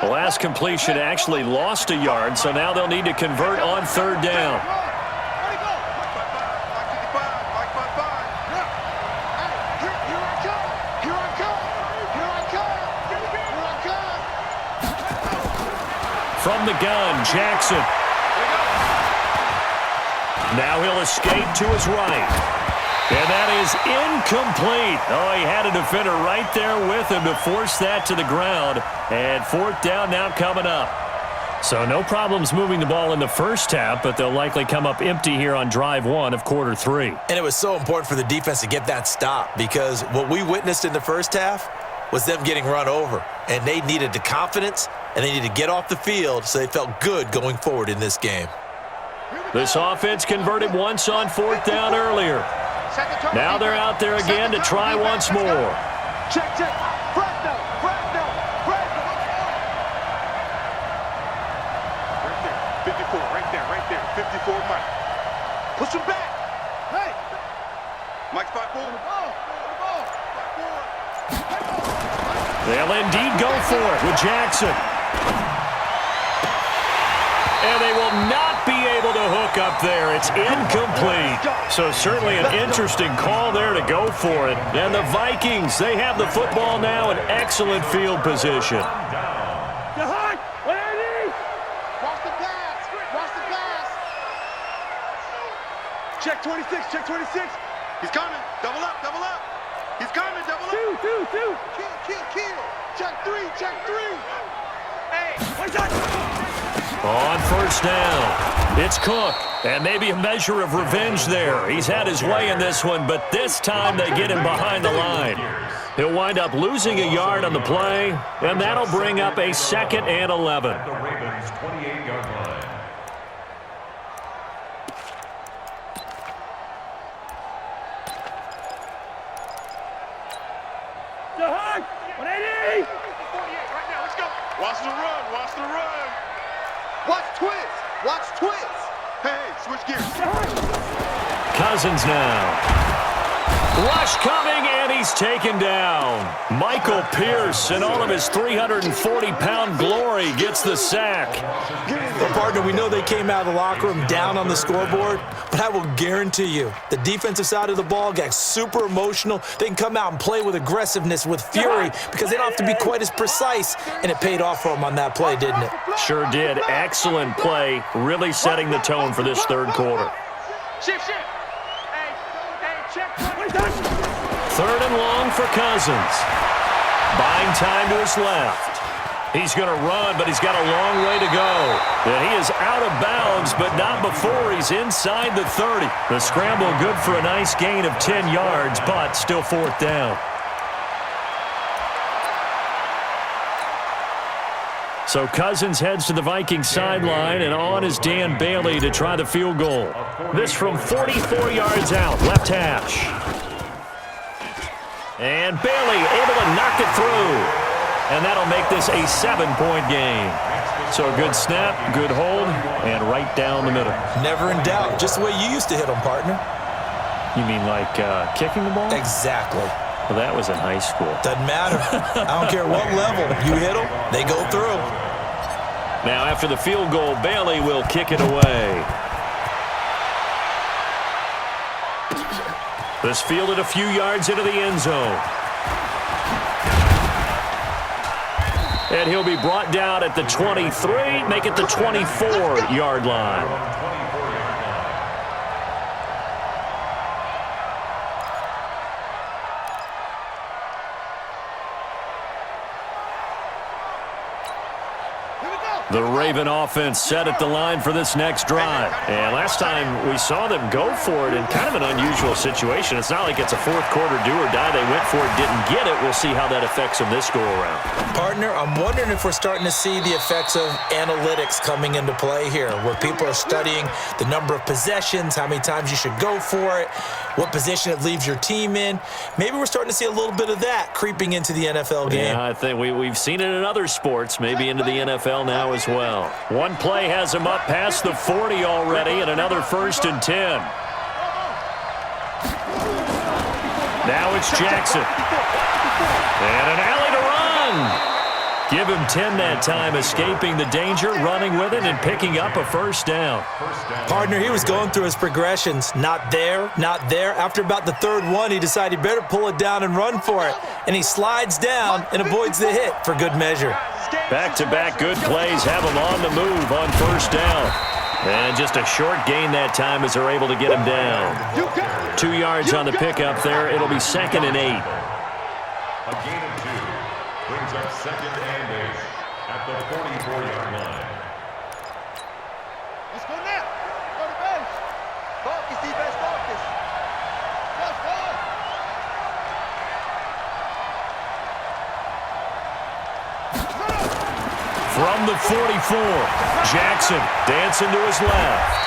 The last completion actually lost a yard, so now they'll need to convert on third down. From the gun, Jackson. Now he'll escape to his right. And that is incomplete. Oh, he had a defender right there with him to force that to the ground. And fourth down now coming up. So no problems moving the ball in the first half, but they'll likely come up empty here on drive one of quarter three. And it was so important for the defense to get that stop because what we witnessed in the first half was them getting run over. And they needed the confidence, and they needed to get off the field so they felt good going forward in this game. This offense converted once on fourth down earlier. Now they're out there again to try once more. Check. Right there. 54, right there. 54, Mike. Push him back. Hey. Mike, spot forward. They'll indeed go for it with Jackson. And they will not be able to hook up there. It's incomplete. So certainly an interesting call there to go for it. And the Vikings, they have the football now in excellent field position. Check 26. He's coming. Double up. He's coming. Double up. Two. Kill. Check three. Hey, what's that? On first down, it's Cook, and maybe a measure of revenge there. He's had his way in this one, but this time they get him behind the line. He'll wind up losing a yard on the play, and that'll bring up a 2nd and 11. The Ravens' 28-yard line. Watch twist. Hey, switch gears. Cousins now. Rush coming, and he's taken down. Michael Pierce, in all of his 340-pound glory, gets the sack. Well, partner, we know they came out of the locker room down on the scoreboard, but I will guarantee you the defensive side of the ball got super emotional. They can come out and play with aggressiveness, with fury, because they don't have to be quite as precise, and it paid off for them on that play, didn't it? Sure did. Excellent play, really setting the tone for this third quarter. Shift. Hey, check. 3rd and long for Cousins. Buying time to his left. He's going to run, but he's got a long way to go. And he is out of bounds, but not before he's inside the 30. The scramble good for a nice gain of 10 yards, but still fourth down. So Cousins heads to the Vikings sideline, and on is Dan Bailey to try the field goal. This from 44 yards out, left hash. And Bailey able to knock it through. And that'll make this a 7-point game. So a good snap, good hold, and right down the middle. Never in doubt. Just the way you used to hit them, partner. You mean like kicking the ball? Exactly. Well, that was in high school. Doesn't matter. I don't care what level. You hit them, they go through. Now after the field goal, Bailey will kick it away. This fielded a few yards into the end zone. And he'll be brought down at the 23, make it the 24-yard line. The Raven offense set at the line for this next drive. And last time we saw them go for it in kind of an unusual situation. It's not like it's a fourth quarter do or die. They went for it, didn't get it. We'll see how that affects them this go-around. Partner, I'm wondering if we're starting to see the effects of analytics coming into play here, where people are studying the number of possessions, how many times you should go for it, what position it leaves your team in. Maybe we're starting to see a little bit of that creeping into the NFL game. Yeah, I think we've seen it in other sports, maybe into the NFL now as well. One play has him up past the 40 already, and another 1st and 10. Now it's Jackson. And an alley to run. Give him 10 that time, escaping the danger, running with it, and picking up a first down. Partner, he was going through his progressions. Not there, not there. After about the third one, he decided he better pull it down and run for it. And he slides down and avoids the hit for good measure. Back-to-back good plays have him on the move on first down. And just a short gain that time as they're able to get him down. 2 yards on the pickup there. It'll be 2nd and 8. A gain of 2 brings up 2nd and 8 at the 44-yard line. Let's go now. Go to base. Focus, defense, focus. Let's go. From the 44, Jackson dancing to his left.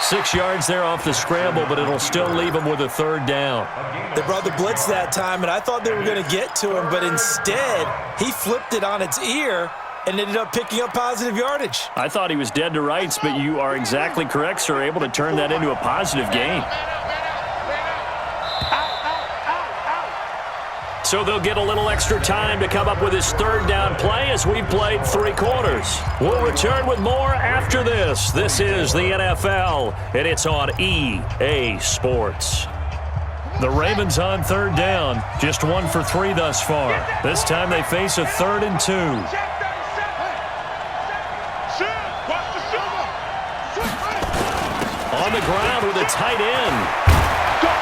6 yards there off the scramble, but it'll still leave him with a 3rd down. They brought the blitz that time, and I thought they were going to get to him, but instead, he flipped it on its ear and ended up picking up positive yardage. I thought he was dead to rights, but you are exactly correct, sir, able to turn that into a positive gain. So they'll get a little extra time to come up with his 3rd down play as we've played 3 quarters. We'll return with more after this. This is the NFL, and it's on EA Sports. The Ravens on 3rd down, just 1 for 3 thus far. This time they face a 3rd and 2. On the ground with a tight end.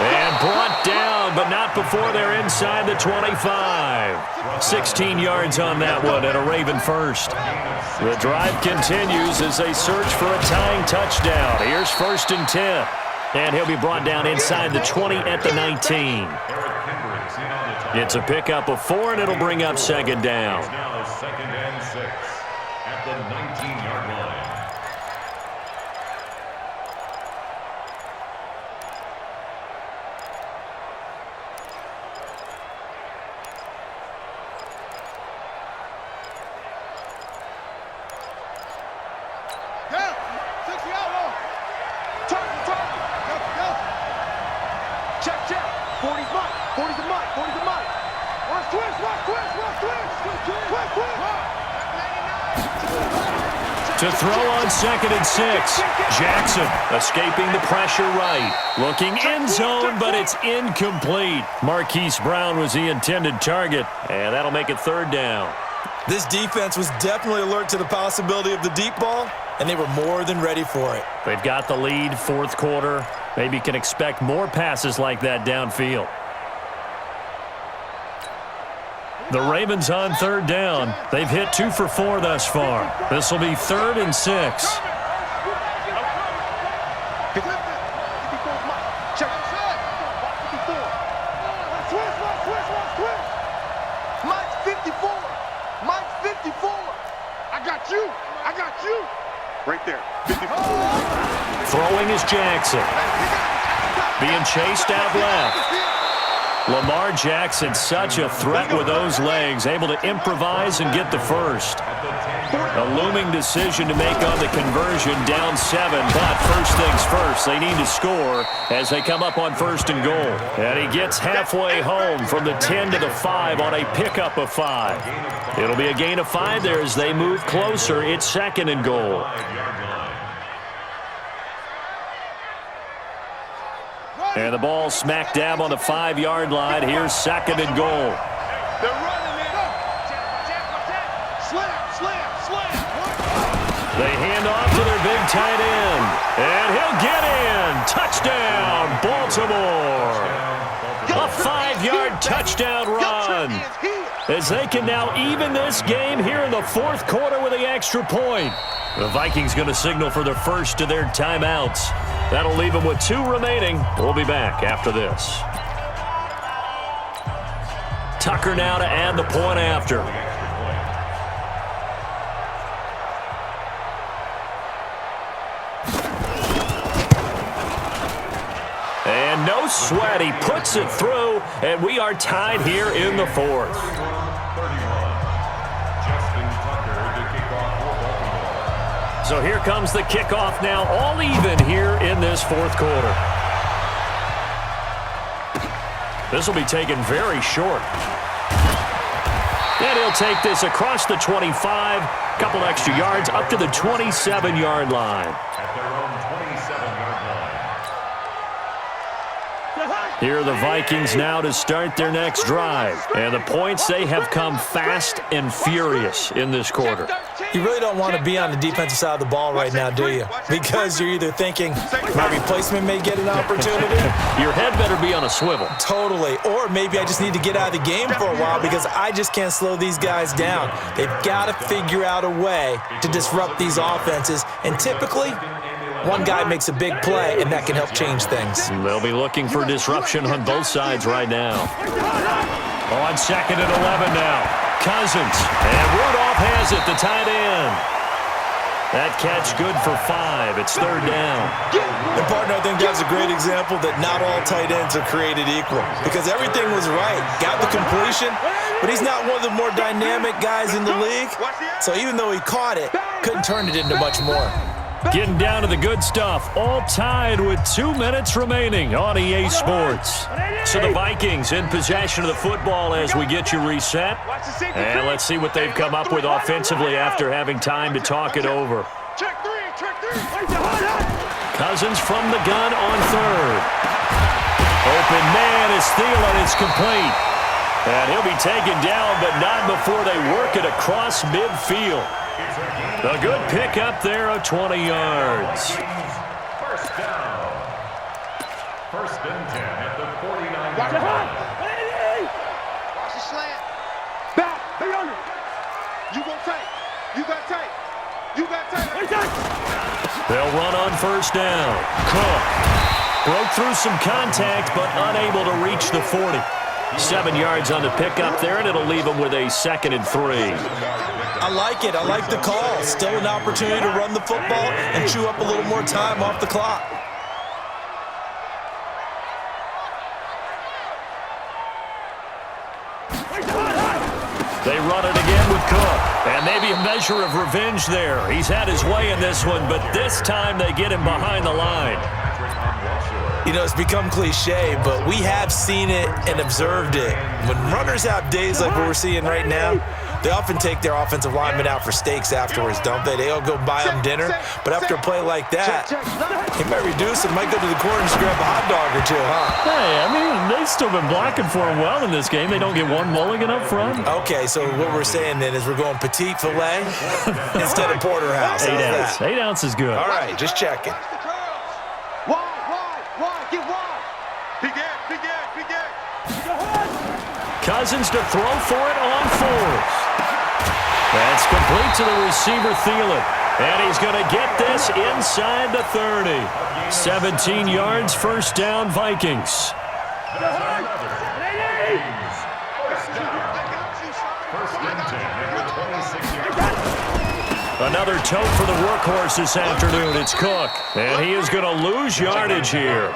And brought down, but not before they're inside the 25. 16 yards on that one and a Raven first. The drive continues as they search for a tying touchdown. Here's 1st and 10. And he'll be brought down inside the 20 at the 19. It's a pickup of 4, and it'll bring up 2nd down. Now 2nd and 6 at the 19-yard line. To throw on 2nd and 6. Jackson escaping the pressure right. Looking end zone, but it's incomplete. Marquise Brown was the intended target, and that'll make it 3rd down. This defense was definitely alert to the possibility of the deep ball, and they were more than ready for it. They've got the lead, 4th quarter. Maybe can expect more passes like that downfield. The Ravens on 3rd down. They've hit 2 for 4 thus far. This will be 3rd and 6. Mike's 54. Mike's 54. I got you. I got you. Right there. 54. Throwing is Jackson. Being chased out left. Lamar Jackson, such a threat with those legs, able to improvise and get the first. A looming decision to make on the conversion, down 7, but first things first, they need to score as they come up on 1st and goal. And he gets halfway home from the 10 to the 5 on a pickup of 5. It'll be a gain of 5 there as they move closer. It's 2nd and goal. And the ball smack dab on the 5-yard line. Here's 2nd and goal. They're running it. Slam. They hand off to their big tight end. And he'll get in. Touchdown, Baltimore. A 5-yard touchdown run. As they can now even this game here in the 4th quarter with the extra point. The Vikings going to signal for the first of their timeouts. That'll leave them with 2 remaining. We'll be back after this. Tucker now to add the point after. And no sweat. He puts it through, and we are tied here in the 4th. So here comes the kickoff now, all even here in this 4th quarter. This will be taken very short. And he'll take this across the 25, couple extra yards up to the 27-yard line. At their own 27-yard line. Here are the Vikings now to start their next drive. And the points, they have come fast and furious in this quarter. You really don't want to be on the defensive side of the ball right now, do you? Because you're either thinking, my replacement may get an opportunity. Your head better be on a swivel. Totally. Or maybe I just need to get out of the game for a while because I just can't slow these guys down. They've got to figure out a way to disrupt these offenses. And typically, one guy makes a big play, and that can help change things. They'll be looking for disruption on both sides right now. On 2nd and 11 now. Cousins. And Rudolph has it, the tight end. That catch good for 5. It's 3rd down. And, partner, I think that's a great example that not all tight ends are created equal because everything was right. Got the completion, but he's not one of the more dynamic guys in the league. So even though he caught it, couldn't turn it into much more. Getting down to the good stuff. All tied with 2 minutes remaining on EA Sports. So the Vikings in possession of the football as we get you reset. And let's see what they've come up with offensively after having time to talk it over. Cousins from the gun on 3rd. Open man is Thielen. It's complete. And he'll be taken down, but not before they work it across midfield. A good pickup there of 20 yards. First down. 1st and 10 at the 49-yard line. Watch the slant. Back. Hey, under. You go tight. You got tight. You got tight. They'll run on 1st down. Cook broke through some contact, but unable to reach the 40. 7 yards on the pickup there, and it'll leave them with a 2nd and 3. I like it. I like the call. Still an opportunity to run the football and chew up a little more time off the clock. They run it again with Cook. And maybe a measure of revenge there. He's had his way in this one, but this time they get him behind the line. You know, it's become cliche, but we have seen it and observed it. When runners have days like what we're seeing right now, they often take their offensive linemen out for steaks afterwards, don't they? They'll go buy them dinner, but after a play like that, he might reduce and might go to the corner and just grab a hot dog or two, huh? Hey, I mean, they've still been blocking for him well in this game. They don't get one mulligan up front. Okay, so what we're saying then is we're going petite filet instead of porterhouse. 8 ounce. 8 ounce is good. All right, just checking. Wide, get wide. Big air. Cousins to throw for it on 4th. That's complete to the receiver, Thielen. And he's going to get this inside the 30. 17 yards, 1st down, Vikings. Another tote for the workhorse this afternoon. It's Cook. And he is going to lose yardage here.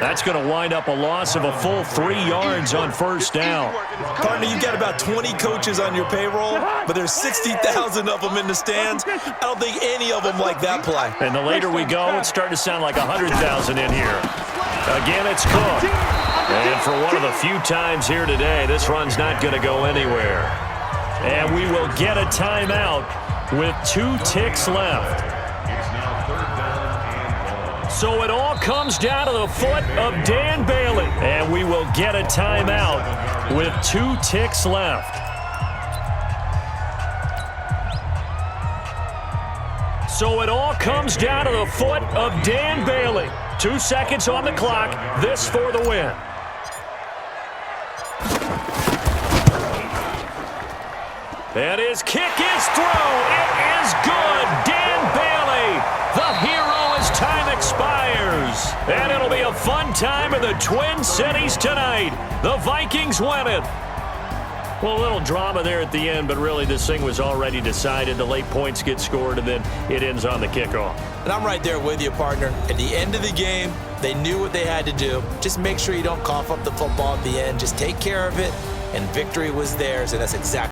That's going to wind up a loss of a full 3 yards on 1st down. Partner, you've got about 20 coaches on your payroll, but there's 60,000 of them in the stands. I don't think any of them like that play. And the later we go, it's starting to sound like 100,000 in here. Again, it's Cook. And for one of the few times here today, this run's not going to go anywhere. And we will get a timeout with 2 ticks left. So it all comes down to the foot of Dan Bailey. And we will get a timeout with 2 ticks left. So it all comes down to the foot of Dan Bailey. 2 seconds on the clock. This for the win. And his kick is through. It is good. Dan Bailey, the hero as time expires. And it'll be a fun time in the Twin Cities tonight. The Vikings win it. Well, a little drama there at the end, but really this thing was already decided. The late points get scored, and then it ends on the kickoff. And I'm right there with you, partner. At the end of the game, they knew what they had to do. Just make sure you don't cough up the football at the end. Just take care of it, and victory was theirs, and that's exactly